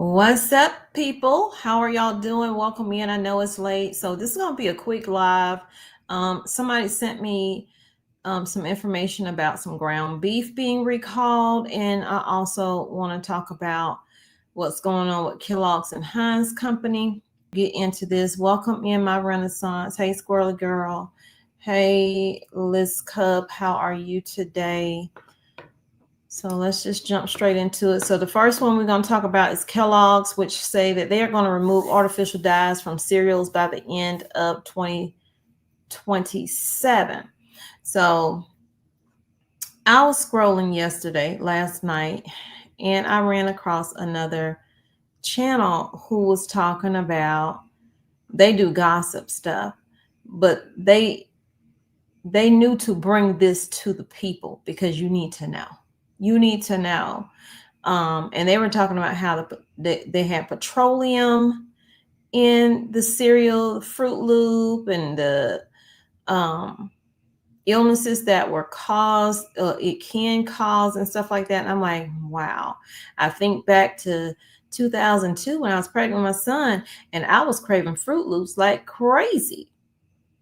What's up, people? How are y'all doing? Welcome in. I know it's late, so this is going to be a quick live. Somebody sent me some information about some ground beef being recalled, and I also want to talk about what's going on with Kellogg's and HEINZ Company. Get into this. Welcome in, my Renaissance. Hey, Squirrely Girl. Hey, Liz Cub. How are you today? So let's just jump straight into it. So the first one we're going to talk about is Kellogg's, which say that they are going to remove artificial dyes from cereals by the end of 2027. So I was scrolling last night, and I ran across another channel who was talking about, they do gossip stuff, but they knew to bring this to the people because you need to know. You need to know. And they were talking about how they had petroleum in the cereal, the Fruit Loop, and the illnesses that were caused, it can cause, and stuff like that. And I'm like, wow. I think back to 2002 when I was pregnant with my son, and I was craving Fruit Loops like crazy.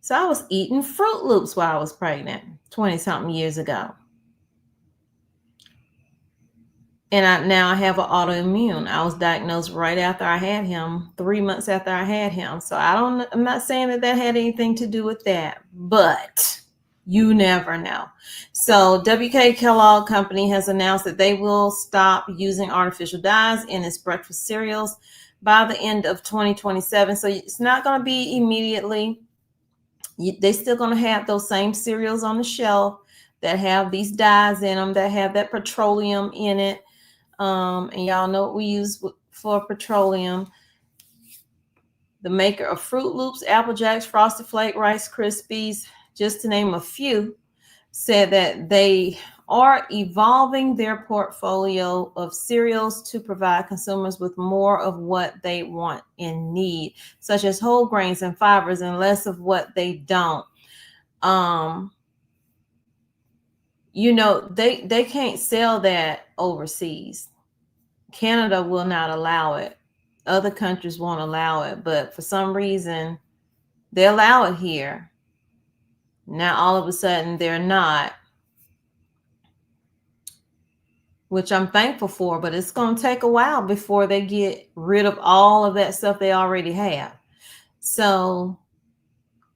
So I was eating Fruit Loops while I was pregnant 20-something years ago. And now I have an autoimmune. I was diagnosed right after I had him, 3 months after I had him. So I'm not saying that had anything to do with that, but you never know. So WK Kellogg Company has announced that they will stop using artificial dyes in its breakfast cereals by the end of 2027. So it's not going to be immediately. They're still going to have those same cereals on the shelf that have these dyes in them, that have that petroleum in it. And y'all know what we use for petroleum. The maker of Fruit Loops, Apple Jacks, Frosted Flake, Rice Krispies, just to name a few, said that they are evolving their portfolio of cereals to provide consumers with more of what they want and need, such as whole grains and fibers, and less of what they don't. They can't sell that overseas. Canada will not allow it. Other countries won't allow it, but for some reason they allow it here. Now all of a sudden they're not, which I'm thankful for, but it's going to take a while before they get rid of all of that stuff they already have. So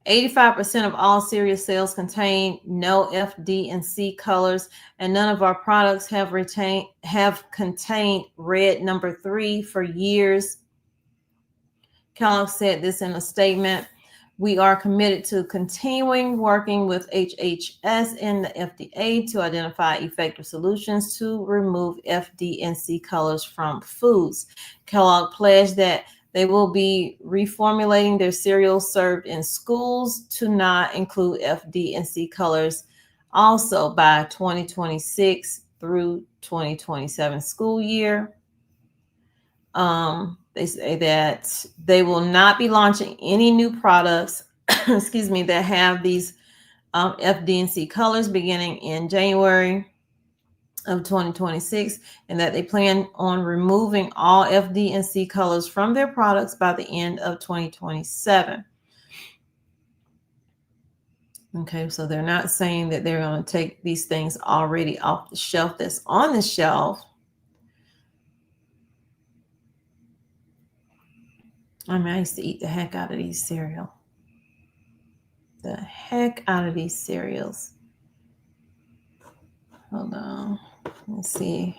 85% of all cereal sales contain no F, D, and C colors, and none of our products have contained red number 3 for years. Kellogg said this in a statement. We are committed to continuing working with HHS and the FDA to identify effective solutions to remove F, D, and C colors from foods. Kellogg pledged that they will be reformulating their cereals served in schools to not include F, D, and C colors also by 2026 through 2027 school year. They say that they will not be launching any new products, that have these F, D, and C colors beginning in January of 2026, and that they plan on removing all F, D, and C colors from their products by the end of 2027. Okay, so they're not saying that they're going to take these things already off the shelf that's on the shelf. I mean, I used to eat the heck out of these cereals. The heck out of these cereals. Hold on. Let's see.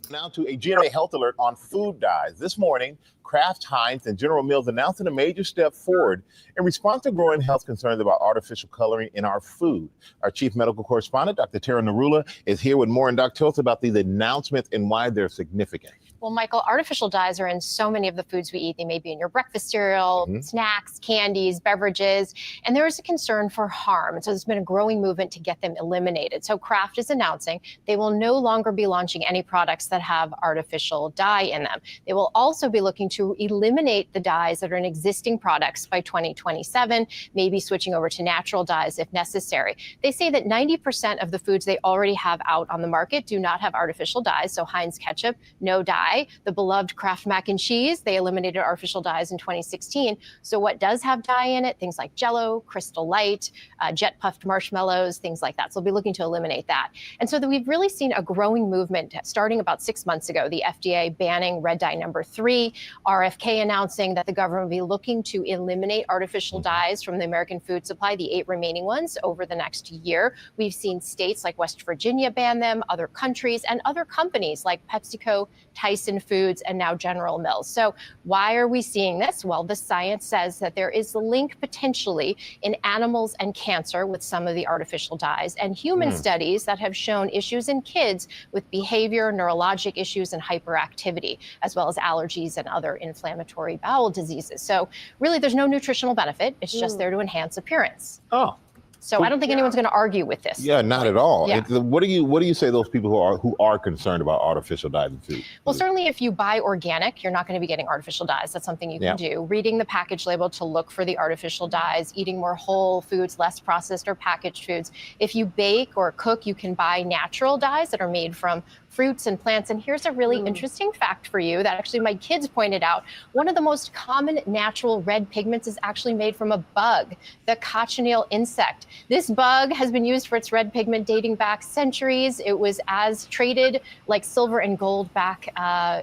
Now to a GMA health alert on food dyes. This morning, Kraft, Heinz, and General Mills announcing a major step forward in response to growing health concerns about artificial coloring in our food. Our chief medical correspondent, Dr. Tara Narula, is here with more. And Dr. tell us about these announcements and why they're significant. Well, Michael, artificial dyes are in so many of the foods we eat. They may be in your breakfast cereal, snacks, candies, beverages, and there is a concern for harm. And so there's been a growing movement to get them eliminated. So Kraft is announcing they will no longer be launching any products that have artificial dye in them. They will also be looking to eliminate the dyes that are in existing products by 2027, maybe switching over to natural dyes if necessary. They say that 90% of the foods they already have out on the market do not have artificial dyes. So Heinz ketchup, no dye. dye. The beloved Kraft mac and cheese, they eliminated artificial dyes in 2016. So what does have dye in it? Things like Jell-O, Crystal Light, jet puffed marshmallows, things like that. So we'll be looking to eliminate that. And so we've really seen a growing movement starting about 6 months ago, the FDA banning red dye number 3, RFK announcing that the government will be looking to eliminate artificial dyes from the American food supply, the 8 remaining ones, over the next year. We've seen states like West Virginia ban them, other countries, and other companies like PepsiCo, Tyson Foods, and now General Mills. So why are we seeing this? Well, the science says that there is a link potentially in animals and cancer with some of the artificial dyes, and human studies that have shown issues in kids with behavior, neurologic issues, and hyperactivity, as well as allergies and other inflammatory bowel diseases. So really, there's no nutritional benefit. It's just there to enhance appearance. Oh. So I don't think anyone's going to argue with this. Yeah, not at all. Yeah. What do you say to those people who are concerned about artificial dyes in food? Well, certainly if you buy organic, you're not going to be getting artificial dyes. That's something you can do. Reading the package label to look for the artificial dyes, eating more whole foods, less processed or packaged foods. If you bake or cook, you can buy natural dyes that are made from fruits and plants. And here's a really interesting fact for you that actually my kids pointed out. One of the most common natural red pigments is actually made from a bug, the cochineal insect. This bug has been used for its red pigment dating back centuries. It was as traded like silver and gold back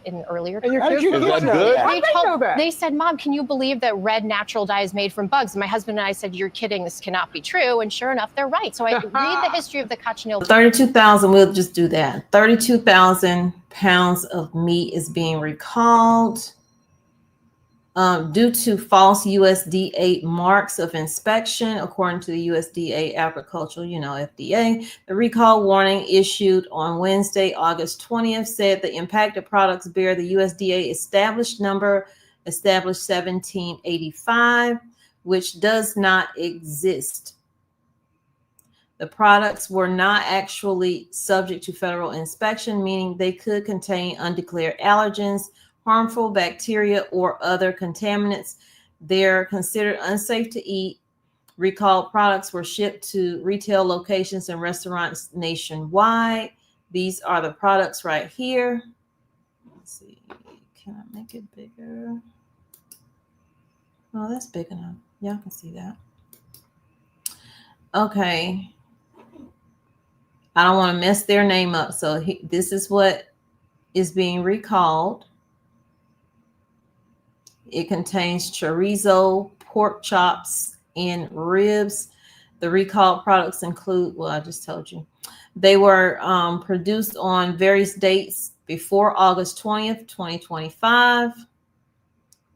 in earlier times. Is that good? They said, Mom, can you believe that red natural dye is made from bugs? And my husband and I said, you're kidding, this cannot be true. And sure enough, they're right. So I read the history of the cochineal. 32,000, we'll just do that. 32,000 pounds of meat is being recalled due to false USDA marks of inspection, according to the USDA Agricultural, FDA. The recall warning issued on Wednesday, August 20th, said the impacted products bear the USDA established number, established 1785, which does not exist. The products were not actually subject to federal inspection, meaning they could contain undeclared allergens, harmful bacteria, or other contaminants. They're considered unsafe to eat. Recalled products were shipped to retail locations and restaurants nationwide. These are the products right here. Let's see. Can I make it bigger? Oh, that's big enough. Y'all can see that. Okay. I don't want to mess their name up. So this is what is being recalled. It contains chorizo, pork chops, and ribs. The recalled products include, well, I just told you. They were produced on various dates before August 20th, 2025.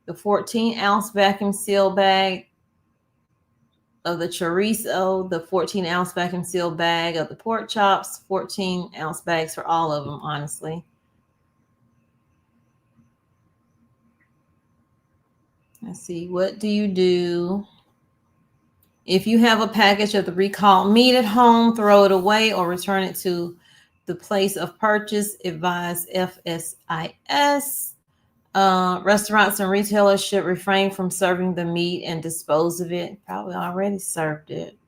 The 14-ounce vacuum seal bag of the chorizo, the 14-ounce vacuum seal bag of the pork chops, 14-ounce bags for all of them, honestly. Let's see, what do you do? If you have a package of the recalled meat at home, throw it away or return it to the place of purchase. Advise FSIS. Restaurants and retailers should refrain from serving the meat and dispose of it. Probably already served it.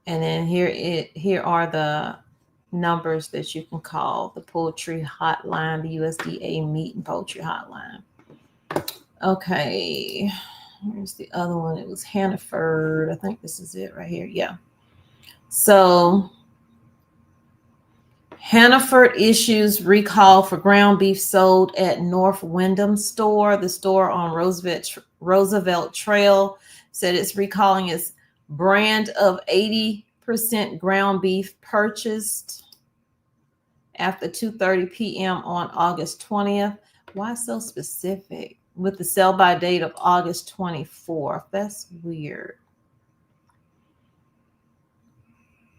And then here are the numbers that you can call the poultry hotline, the USDA meat and poultry hotline. Okay, here's the other one. It was Hannaford. I think this is it right here. Yeah. So Hannaford issues recall for ground beef sold at North Wyndham store. The store on Roosevelt Trail said it's recalling its brand of 80% ground beef purchased after 2:30 p.m. on August 20th. Why so specific? With the sell-by date of August 24th. That's weird.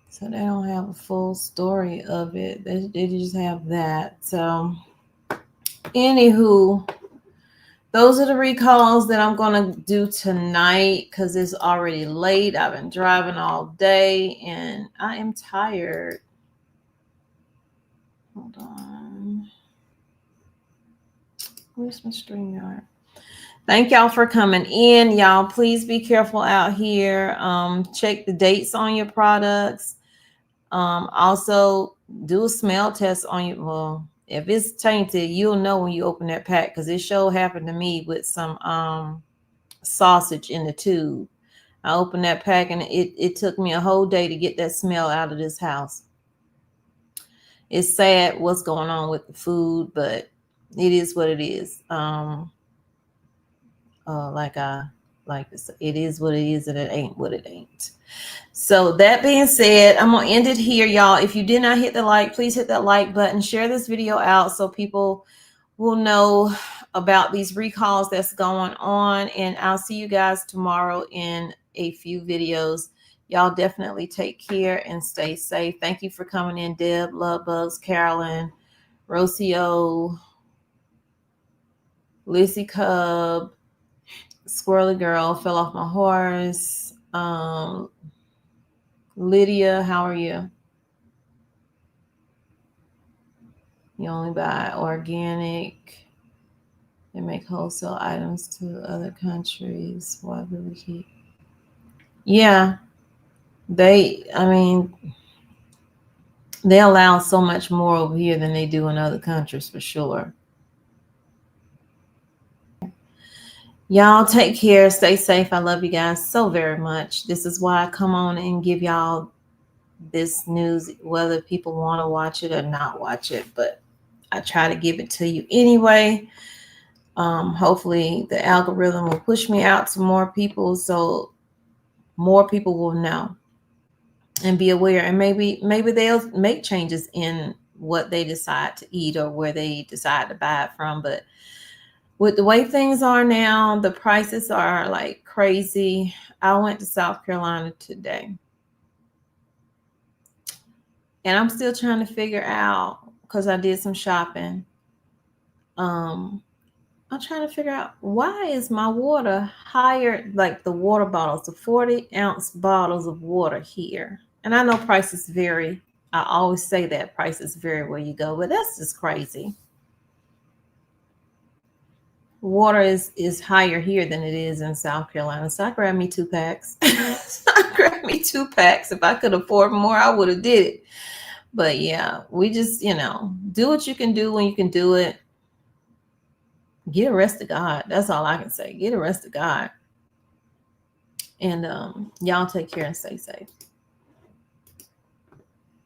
So they don't have a full story of it. They just have that. So anywho, those are the recalls that I'm going to do tonight because it's already late. I've been driving all day and I am tired. Hold on. Where's my StreamYard? Thank y'all for coming in. Y'all, please be careful out here. Check the dates on your products. Also, do a smell test on your, well, If it's tainted, you'll know when you open that pack, because it sure happened to me with some sausage in the tube. I opened that pack and it took me a whole day to get that smell out of this house. It's sad what's going on with the food, but it is what it is. Like this, it is what it is, and it ain't what it ain't. So that being said, I'm gonna end it here, y'all. If you did not hit the like, please hit that like button, share this video out so people will know about these recalls that's going on, and I'll see you guys tomorrow in a few videos. Y'all definitely take care and stay safe. Thank you for coming in, Deb, Love Bugs, Carolyn, Rocio, Lissy Cub, Squirrely Girl, Fell Off My Horse, Lydia, how are you? You only buy organic and make wholesale items to other countries. Why would we keep? Yeah, they allow so much more over here than they do in other countries, for sure. Y'all take care, stay safe. I love you guys so very much. This is why I come on and give y'all this news, whether people want to watch it or not watch it, but I try to give it to you anyway. Hopefully the algorithm will push me out to more people, so more people will know and be aware, and maybe they'll make changes in what they decide to eat or where they decide to buy it from. But with the way things are now, the prices are like crazy. I went to South Carolina today, and I'm still trying to figure out, because I did some shopping. I'm trying to figure out, why is my water higher, like the water bottles, the 40-ounce bottles of water here. And I know prices vary. I always say that prices vary where you go, but that's just crazy. Water is higher here than it is in South Carolina. So I grabbed me 2 packs. If I could afford more, I would have did it. But yeah, we just, do what you can do when you can do it. Get a rest of God. That's all I can say. Get a rest of God. And y'all take care and stay safe.